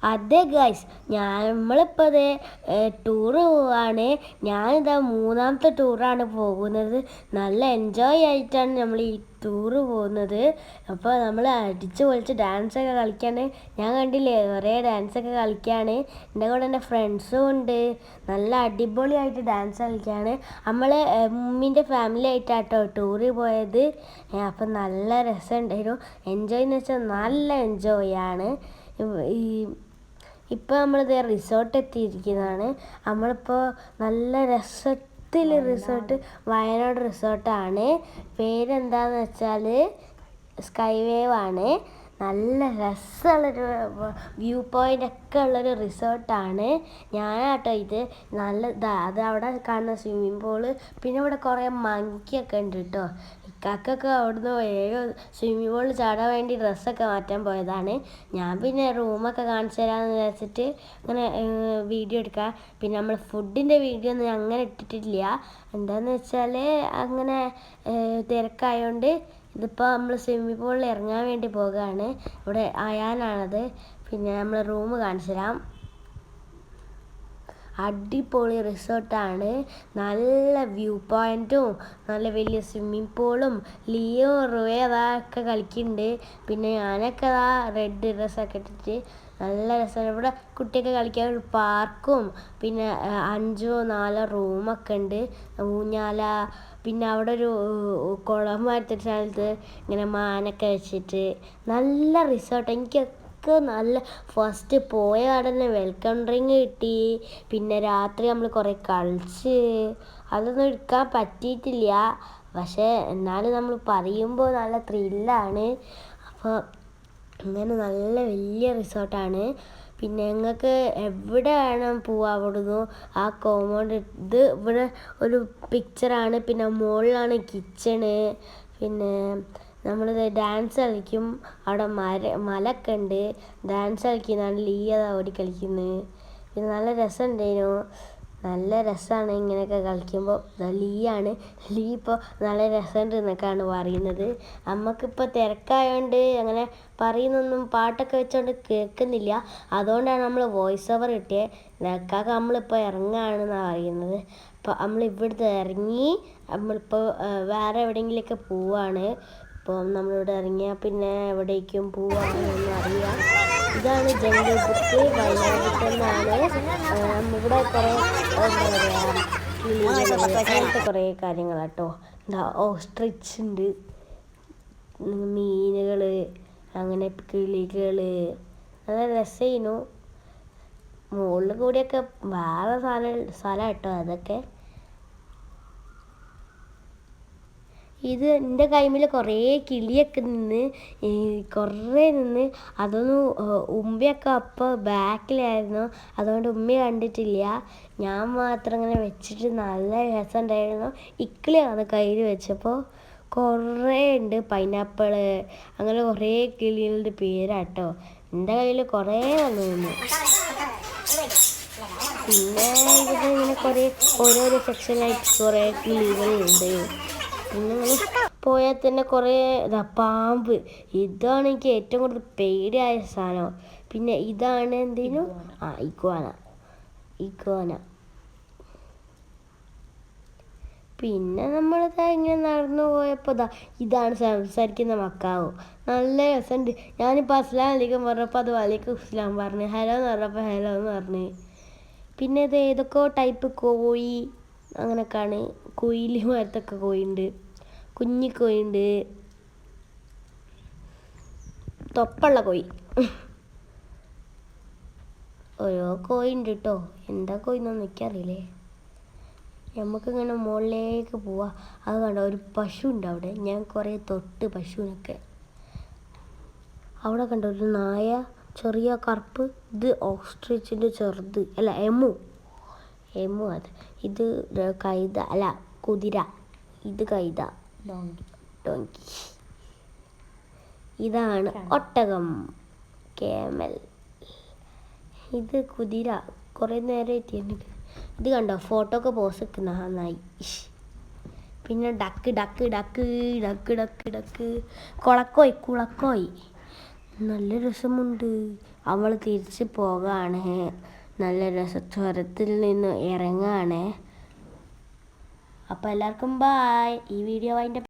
അതെ ഗൈസ്, നമ്മളിപ്പോൾ അതേ ടൂറ് പോവാണ്. ഞാനിതാ മൂന്നാമത്തെ ടൂറാണ് പോകുന്നത്. നല്ല എൻജോയ് ആയിട്ടാണ് നമ്മൾ ഈ ടൂറ് പോകുന്നത്. അപ്പോൾ നമ്മൾ അടിച്ച് പൊളിച്ച് ഡാൻസൊക്കെ കളിക്കാണ്. ഞാൻ കണ്ടില്ലേ കുറേ ഡാൻസൊക്കെ കളിക്കുകയാണ്. എൻ്റെ കൂടെ എൻ്റെ ഫ്രണ്ട്സും ഉണ്ട്. നല്ല അടിപൊളിയായിട്ട് ഡാൻസ് കളിക്കുകയാണ്. നമ്മൾ ഉമ്മീൻ്റെ ഫാമിലി ആയിട്ടാട്ടോ ടൂറിൽ പോയത്. അപ്പം നല്ല രസമുണ്ടായിരുന്നു. എൻജോയ് എന്ന് വെച്ചാൽ നല്ല എൻജോയ് ആണ്. ഈ ഇപ്പോൾ നമ്മളിത് റിസോർട്ട് എത്തിയിരിക്കുന്നതാണ്. നമ്മളിപ്പോൾ നല്ല രസത്തിൽ റിസോർട്ട്, വയനാട് റിസോർട്ടാണ്. പേരെന്താണെന്ന് വെച്ചാൽ സ്കൈ വേവ് ആണ്. നല്ല രസമുള്ളൊരു വ്യൂ പോയിൻ്റ് ഒക്കെ ഉള്ളൊരു റിസോർട്ടാണ്. ഞാനാട്ടോ ഇത്. നല്ല അത് അവിടെ കാണുന്ന സ്വിമ്മിംഗ് പൂള്, പിന്നെ ഇവിടെ കുറേ മങ്കിയൊക്കെ ഉണ്ട് കേട്ടോ. ഇക്കാക്കൊക്കെ അവിടുന്ന് വേഗം സ്വിമ്മിംഗ് പൂളിൽ ചാടാൻ വേണ്ടി ഡ്രസ്സൊക്കെ മാറ്റാൻ പോയതാണ്. ഞാൻ പിന്നെ റൂമൊക്കെ കാണിച്ചു തരാമെന്ന് വിചാരിച്ചിട്ട് അങ്ങനെ വീഡിയോ എടുക്കുക. പിന്നെ നമ്മൾ ഫുഡിൻ്റെ വീഡിയോ ഒന്നും അങ്ങനെ ഇട്ടിട്ടില്ല. എന്താണെന്ന് വെച്ചാൽ അങ്ങനെ തിരക്കായതുകൊണ്ട്. ഇതിപ്പോൾ നമ്മൾ സ്വിമ്മിംഗ് പൂളിൽ ഇറങ്ങാൻ വേണ്ടി പോകുകയാണ്. ഇവിടെ അയാനാണത്. പിന്നെ നമ്മൾ റൂം കാണിച്ചു തരാം. അടിപൊളി റിസോർട്ടാണ്. നല്ല വ്യൂ പോയിൻറ്റും നല്ല വലിയ സ്വിമ്മിംഗ് പൂളും. ലിയോ റോയ അതൊക്കെ കളിക്കുന്നുണ്ട്. പിന്നെ ഞാനൊക്കെ റെഡ് ഡ്രസ്സൊക്കെ ഇട്ടിട്ട് നല്ല രസമാണ്. ഇവിടെ കുട്ടിയൊക്കെ കളിക്കാൻ ഒരു പാർക്കും പിന്നെ 5-4 റൂമൊക്കെ ഉണ്ട്. ഊഞ്ഞാല, പിന്നെ അവിടെ ഒരു കുളം മാറ്റ സ്ഥലത്ത് ഇങ്ങനെ മാനൊക്കെ വെച്ചിട്ട് നല്ല റിസോർട്ട്. എനിക്കൊക്കെ നല്ല ഫസ്റ്റ് പോയ ഉടനെ വെൽക്കം ഡ്രിങ്ക് കിട്ടി. പിന്നെ രാത്രി നമ്മൾ കുറേ കളിച്ച്. അതൊന്നും എടുക്കാൻ പറ്റിയിട്ടില്ല. പക്ഷേ എന്നാലും നമ്മൾ പറയുമ്പോൾ നല്ല ത്രില്ലാണ്. അപ്പോൾ അങ്ങനെ നല്ല വലിയ റിസോർട്ടാണ്. പിന്നെ ഞങ്ങൾക്ക് എവിടെ വേണം പോവാം. അവിടുന്ന് ആ കോമ്പൗണ്ട് ഇത് ഇവിടെ ഒരു പിക്ചറാണ്. പിന്നെ മുകളിലാണ് കിച്ചണ്. പിന്നെ നമ്മളിത് ഡാൻസ് കളിക്കും. അവിടെ മലയൊക്കെ ഉണ്ട്. ഡാൻസ് കളിക്കുന്നതാണ്. ലീയ ഓടി കളിക്കുന്നത്. പിന്നെ നല്ല രസമുണ്ടായിരുന്നു. നല്ല രസമാണ് ഇങ്ങനെയൊക്കെ കളിക്കുമ്പോൾ. ലീയാണ്. ലീ ഇപ്പോൾ നല്ല രസമുണ്ട് എന്നൊക്കെയാണ് പറയുന്നത്. നമുക്കിപ്പോൾ തിരക്കായതുകൊണ്ട് അങ്ങനെ പറയുന്നൊന്നും പാട്ടൊക്കെ വെച്ചുകൊണ്ട് കേൾക്കുന്നില്ല. അതുകൊണ്ടാണ് നമ്മൾ വോയിസ് ഓവർ കിട്ടിയത്. ഇതൊക്കെ നമ്മളിപ്പോൾ ഇറങ്ങുകയാണെന്നാണ് പറയുന്നത്. അപ്പോൾ നമ്മൾ ഇവിടുത്തെ ഇറങ്ങി നമ്മളിപ്പോൾ വേറെ എവിടെയെങ്കിലുമൊക്കെ പോവാണ്. ഇപ്പോൾ നമ്മളിവിടെ ഇറങ്ങിയാൽ പിന്നെ എവിടേക്കും പോവാണെന്നൊന്നും അറിയാം. ഇതാണ് ജംഗിൾ ബുക്ക്. വയനാട്ടിൽ തന്നെയാണ്. ഇവിടെ കുറേ എന്താ പറയുക അങ്ങനത്തെ കുറേ കാര്യങ്ങളാട്ടോ. എന്താ ഓസ്ട്രിച്ച് ഉണ്ട്, മീനുകൾ, അങ്ങനെ കിളികൾ. നല്ല രസമായിരുന്നു. മുകളിൽ കൂടിയൊക്കെ വേറെ സ്ഥലം കേട്ടോ അതൊക്കെ. ഇത് എൻ്റെ കൈമിൽ കുറേ കിളിയൊക്കെ കുറേ നിന്ന്. അതൊന്നും ഉമ്മയൊക്കെ അപ്പോൾ ബാക്കിലായിരുന്നു. അതുകൊണ്ട് ഉമ്മ കണ്ടിട്ടില്ല. ഞാൻ മാത്രം ഇങ്ങനെ വെച്ചിട്ട് നല്ല രസമുണ്ടായിരുന്നു. ഇക്കിളിയാണ് കയ്യിൽ വെച്ചപ്പോൾ. കുറേ ഉണ്ട്. പൈനാപ്പിള്, അങ്ങനെ കുറേ കിളികളുടെ പേരാട്ടോ. എൻ്റെ കയ്യിൽ കുറേ വന്നു നിന്നു. പിന്നെ ഇവിടെ ഇങ്ങനെ കുറേ ഓരോരോ സെക്ഷനായിട്ട് കുറേ കിളികളുണ്ട്. പിന്നെ പോയാൽ തന്നെ കുറേ പാമ്പ്. ഇതാണ് എനിക്ക് ഏറ്റവും കൂടുതൽ പേടിയായ സാധനം. പിന്നെ ഇതാണ് എന്തേലും ഇഗ്വാന. പിന്നെ നമ്മളിതാ ഇങ്ങനെ നടന്നു പോയപ്പോൾ ഇതാണ് സംസാരിക്കുന്ന മക്കാവോ. നല്ല രസമുണ്ട്. ഞാനിപ്പോൾ അസ്ലാം അലൈക്കും പറഞ്ഞപ്പോൾ അത് വലൈക്കും ഇസ്ലാം പറഞ്ഞു. ഹലോ എന്ന് പറഞ്ഞപ്പോൾ ഹലോ എന്ന് പറഞ്ഞു. പിന്നെ ഇത് ഏതൊക്കെയോ ടൈപ്പ് കോഴി അങ്ങനെയൊക്കെയാണ്. കുയിലിമാരത്തൊക്കെ കോഴിയുണ്ട്, കുഞ്ഞിക്കോഴിയുണ്ട്, തൊപ്പുള്ള കോഴി. ഓരോ കോഴിയുണ്ട് കേട്ടോ. എന്താ കോഴിന്നൊന്നും എനിക്കറിയില്ലേ. നമുക്കിങ്ങനെ മുകളിലേക്ക് പോവാം. അത് കണ്ടോ, ഒരു പശു ഉണ്ട് അവിടെ. ഞാൻ കുറേ തൊട്ട് പശുവിനൊക്കെ. അവിടെ കണ്ടോ ഒരു നായ, ചെറിയ കറുപ്പ്. ഇത് ഓസ്ട്രിച്ചിൻ്റെ ചെറുത്, അല്ല എമു അത്. ഇത് കൈത, അല്ല കുതിര. ഇത് കൈത, ഡോങ്കി. ഇതാണ് ഒട്ടകം, കേമൽ. ഇത് കുതിര. കുറേ നേരം എത്തിയിട്ടുണ്ട്. ഇത് കണ്ടോ ഫോട്ടോ ഒക്കെ പോസ് വെക്കുന്ന നന്നായി. പിന്നെ കുളക്കോയി നല്ല രസമുണ്ട്. അവൾ തിരിച്ച് പോകാണ്. നല്ല ചുരത്തിൽ നിന്ന് ഇറങ്ങാണ്. അപ്പോൾ എല്ലാവർക്കും ബായ്. ഈ വീഡിയോ അതിൻ്റെ